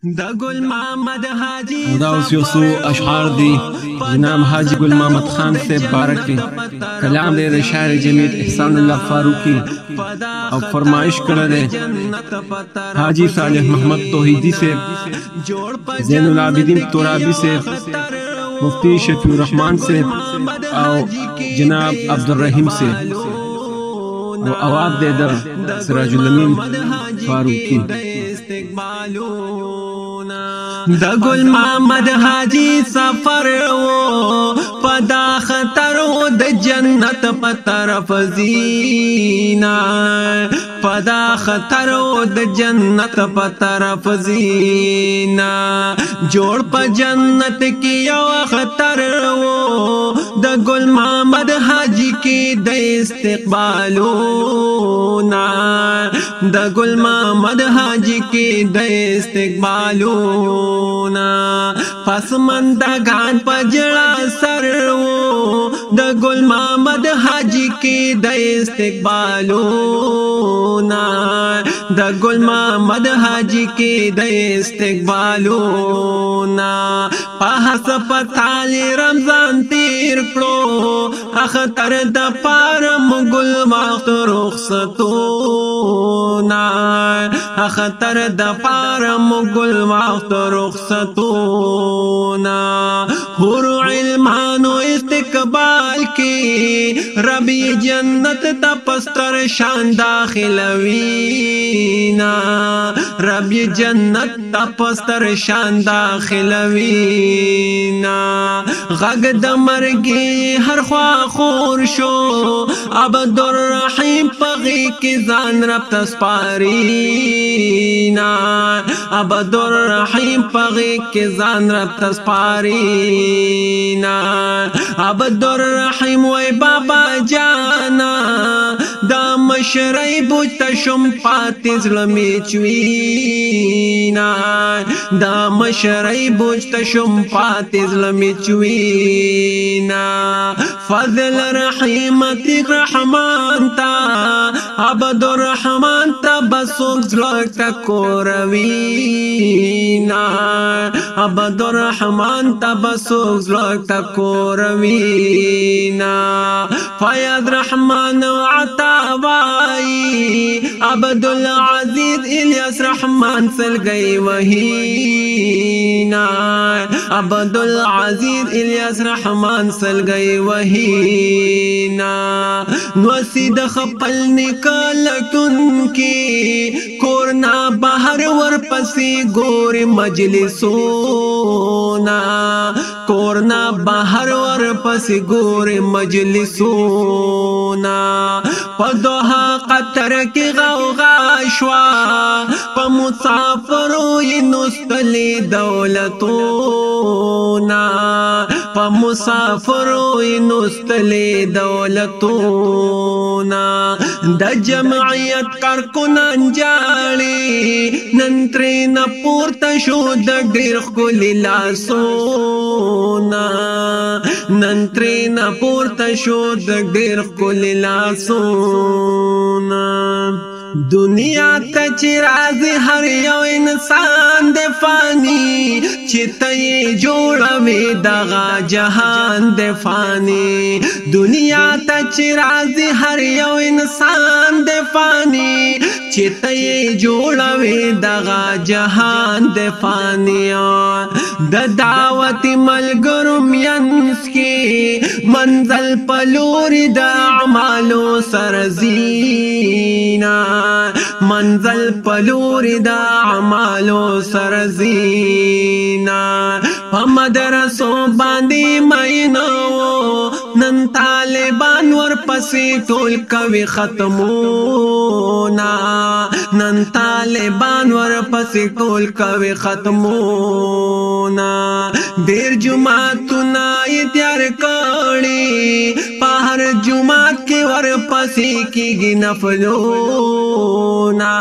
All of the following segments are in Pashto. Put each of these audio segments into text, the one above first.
دا گل محمد حاجی دا اوس یو څو اشعار دي جناب حاجی گل محمد خان سے بارک کلام دے شاعر جمیل احسان اللہ فاروقی او فرمائش کړه دے حاجی صالح محمد توحیدی سے زین العابدین ترابی سے مفتی شفیع الرحمن سے او جناب عبدالرحیم سے و آواز دے در سراج الامین فاروقی دا گل محمد حاجی سفر و پدا خطر و دا جنت پا طرف زینا پدا خطر و دا جنت پا طرف زینا جوڑ پا جنت کی یو خطر و دا گل محمد حاجی کی دا استقبالونا دا گل محمد حاجی کی دا استقبالونا پس مندگان پجڑا سر و دا گل محمد حاجی کی دا استقبالونا دا گل محمد حاجی کی دا استقبالونا پاس پتالی رمضان تیر کرو اختر دا پارم گل وقت رخصتونا اختر دا پارم گل وقت رخصتونا حور علمانو استقبال کی ربی جنت تا پستر شان داخلوینا ربی جنت تا پستر شان داخلوینا غگ دا مرگی ہر خواہ خور شو عبدالرحیم پغی کی زان رب تسپارینا عبدالرحیم پغی کی زان رب تسپارینا عبدالرحیم وی بابا جانا دا مشرعی بوجتا شم پاتی ظلمی چوینا دا مشرعی بوجتا شم پاتی ظلمی چوینا فضل رحیمتی رحمان تا عبدالرحمن تا بسوک زلوکتا کوروینا عبدالرحمن تا بسوک زلوکتا کوروینا فیاد رحمان و عطاوائی عبدالعزیز الیاس رحمان سل گئی وحینا عبدالعزیز الیاس رحمان سل گئی وحینا نوسید خپل نکالتن کی کورنا بہر ورپسی گور مجلسونا کورنا بہر ورپسی گور مجلسونا پدوہا قطر کی غوغاشوا پا مسافروی نستلی دولتونا پا مسافروی نستلی دولتونا دا جمعیت کارکنان جالی ننترین پورتا شو دا دیر خلی لاسونا ننترین پورتا شو دا دیر خلی لاسونا دنیا تا چی رازی ہر یو انسان دے فانی چی تی جوڑوی دغا جہان دے فانی دنیا تا چی رازی ہر یو انسان دے فانی چی تی جوڑوی دغا جہان دے فانی دا دعوت ملگرم ینس کی منزل پلوری دا عمالو سرزینا منزل پلوری دا عمالو سرزینا مدرسو باندی مینو نن طالبان ورپسی ټول کوي ختمونا نن طالبان ورپسی ټول کوي ختمونا ډیر جمعتونه یې تیار کړي په هر جمعت کې ورپسی کیږي نفلونا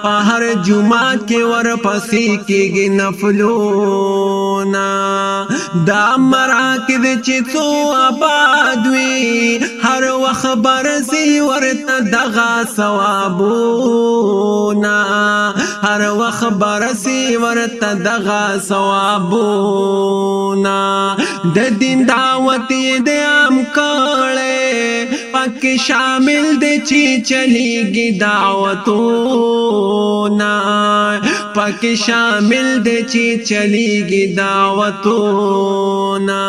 په هر جمعت کې ورپسی کیږي نفلونا دا مراکز چې څو آباد وي هر وخت برسي ورته دغه ثوابونه هر وخت برسي ورته دغه ثوابونه د دین دعوت دې عام کړي پکې شامل دي چې چلیږي دعوتونه پکې شامل دي چې چلیږي دعوتونه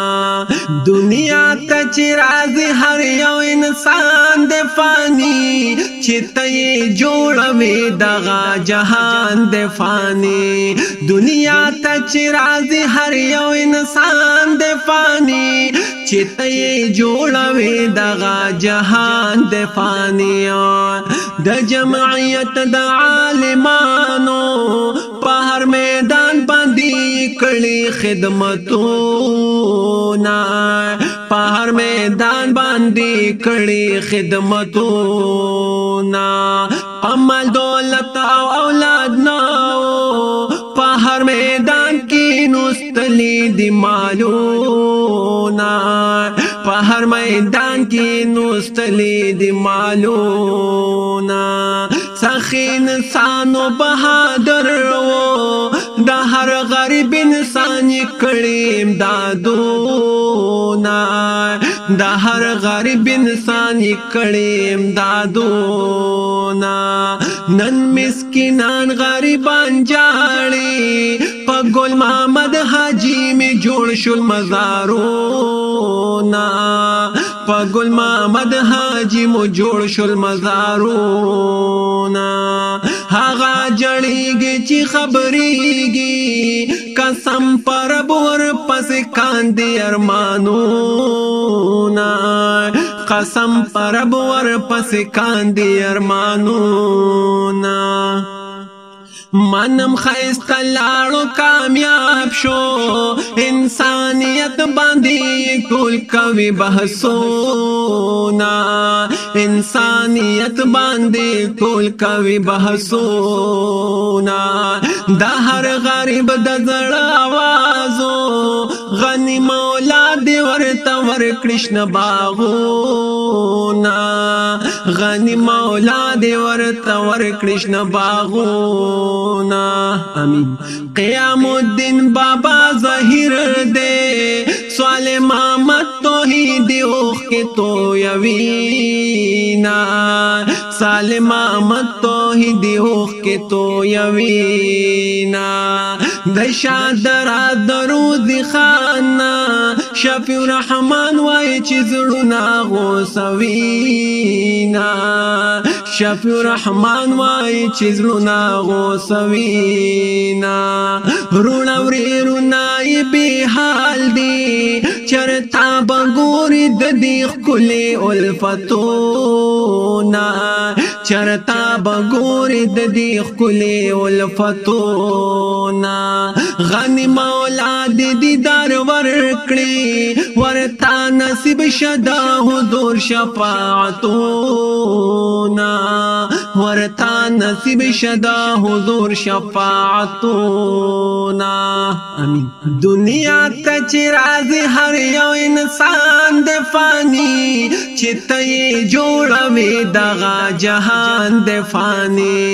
دنیا ته چې راځي هر یو انسان د فانی چې ته یې جوړوي دغه جهان د فانی دنیا ته چې راځي هر یو انسان د فانی چې ته یې جوړوي دغه جهان د فانی د جمعیت د عالمانو په هر میدان باندې کړي خدمتونه په هر میدان باندې کړي خدمتونه عمل دولت او اولاد نو په هر میدان کې نوستلي دي مالونه په هر میدان کې نوستلي دي مالونه سخی انسان و بہادر و دا هر غریب انسان کړي امدادونه دا هر غریب انسان کړي امدادونه نن مسکینان غریبان جاړي په ګل محمد حاجی می جوړ شول مزارونه په ګل محمد حاجی مو جوړ شول مزارونه هغه جړیږي چې خبرېږي قسم پر بور پس کاندي ارمانونه قسم پر بور پس کاندي ارمانونه منم خیسته لاړو کامیاب شو انسانیت باندې ټول کوي بحثونه انسانیت باندې ټول کوي بحثونه د هر غریب د زړه आवाजو غنی مولا دی ورته ورکړشن باغونه غنی مولا دی ورته ورکړشن باغونه امین قیام الدین بابا ظاهر دے سوال محمد توحید اوخ کے تو یوینا سال محمد توحید اوخ کے تو یوینا دشادر درود خانا شفیع الرحمن وای چې زړونه غوسوینا شفیع الرحمن وای چې زړونه غوسوینا رونا وری رونای به حال دی چرتا بګوري د دې خلې الفتونا چرتا بګوري د دې خلې الفتونا غنی مولا دې دیدار ورکړي ورتا نصیب شدا حضور شفاعتونا ورتا نصیب شدا حضور شفاعتونا امین دنیا ته چې راځي هر یو انسان د فانی چې ته یې جوړوي دغه جهان د فانی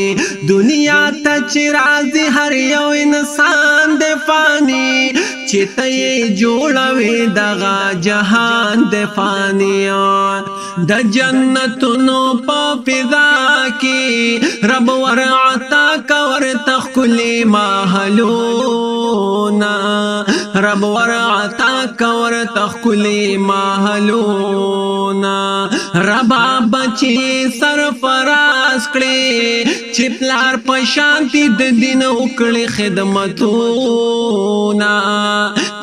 دنیا ته چې راځي هر یو انسان د فانی چې ته یې جوړوي دغه جهان د فانی د جنتونو په فضا کې رب ورعتا کور تخلی محلونا رب ورعتا کور تخلی محلونا رب بچي سرفراز کړي چې پلار په شانتي د دین وکړي خدمتونه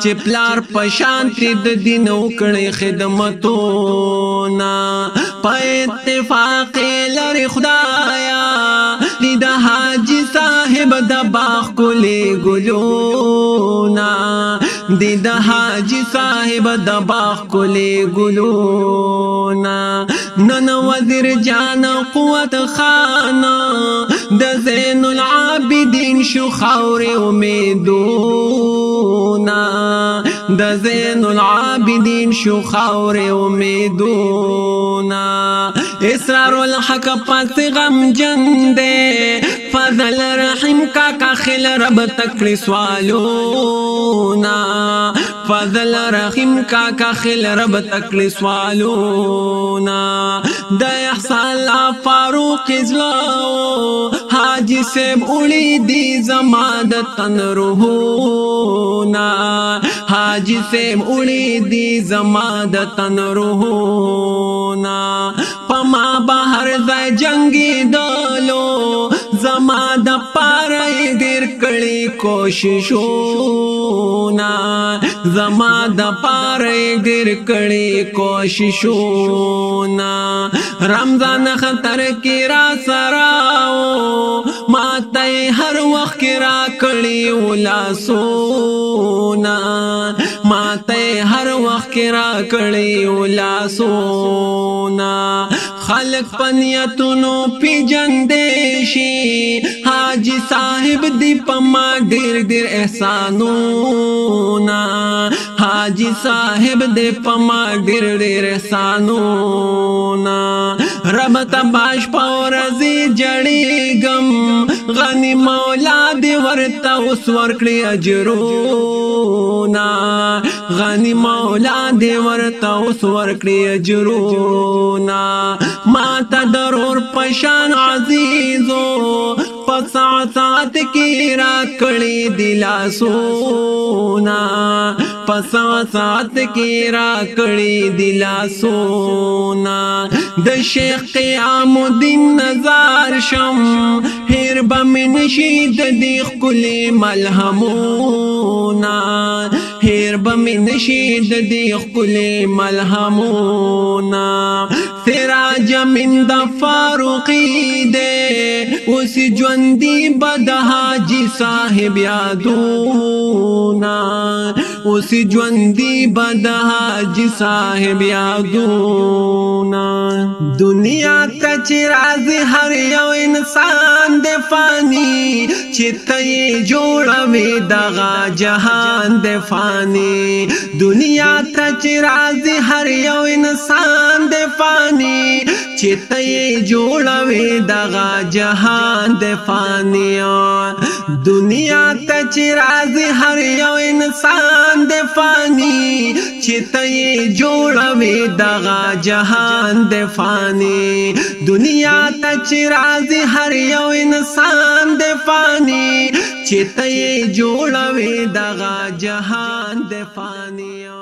چې پلار په شانتي د دین وکړي خدمتونه په اتفاق لري خدایا د حاجی صاحب د باغ کلی ګلونا د حاجی صاحب د باغ کلی ګلونا نن وزیر جان قوت خانا د زین العابدین شو خاور امیدونا د زین العابدین شو خاور امیدونا اسرار الحق پس غم جن دے فضل رحم کا خل رب تکڑی سوالونا فضل رحم کا خل رب تکڑی سوالونا د احسان فاروق ازلاو حاجی سیب اولی دی زماد تن روحونا حاجی سیب اولی دی زماد تن روحونا پما بہر زی جنگی دولو زماد پارای دیر کڑی کوششونا زماد پارای دیر کڑی کوششونا رمضان خطر کی را سراو ماتے ہر وقت کی را کڑی ولاسونا ماتے ہر وقت کی را کڑی ولاسونا خلق پنیتونو پی جندیشی حاجی صاحب دی پما دیر دیر احسانونا حاجی صاحب دی پما دیر دیر احسانونا رب تباش پورزی جڑی گم غنی مولا دی ورتا اس ورکڑی اجرونا غنی مولا دی ورتا اس ورکڑی اجرونا ماتا درور پشان عزیزو پسا سات کی رات کڑی دلاسونا پسا سات کی رات کڑی دلاسونا د شیخ قیام الدین نظار شم ہیر بمن شید دیخ کلی ملہمونا ہیر بمن شید دیخ کلی ملہمونا سراج من د فاروقی دے اسی جوندی بد حاجی صاحب یادونا اسی جوندی بد حاجی صاحب یادونا دنیا تچ راز ہر یو انسان دے فانی چتئی جوڑوی دغا جہان دے فانی دنیا تچ راز ہر یو انسان دے فانی چتئی جوڑوی دغا جہان دے فانی دنیا تچ راز ہر یو انسان دے فانی چتئی جوڑوی دغا جہان دے فانی دنیا تچ راز ہر یو انسان دے فانی چتئی جوڑوی دغا جہان دے فانی